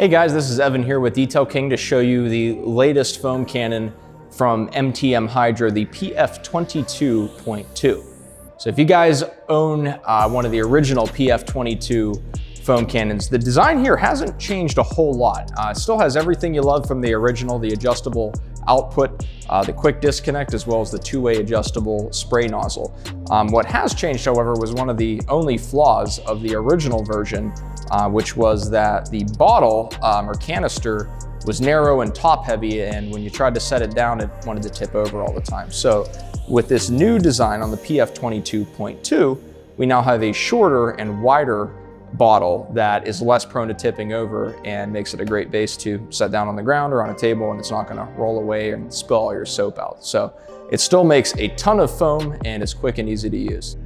Hey guys, this is Evan here with Detail King to show you the latest foam cannon from MTM Hydro, the PF22.2. So if you guys own one of the original PF22 foam cannons, the design here hasn't changed a whole lot. It still has everything you love from the original, the adjustable output, the quick disconnect, as well as the two-way adjustable spray nozzle. What has changed, however, was one of the only flaws of the original version, which was that the bottle or canister was narrow and top heavy, and when you tried to set it down, it wanted to tip over all the time. So with this new design on the PF22.2, we now have a shorter and wider bottle that is less prone to tipping over and makes it a great base to set down on the ground or on a table, and it's not gonna roll away and spill all your soap out. So it still makes a ton of foam and it's quick and easy to use.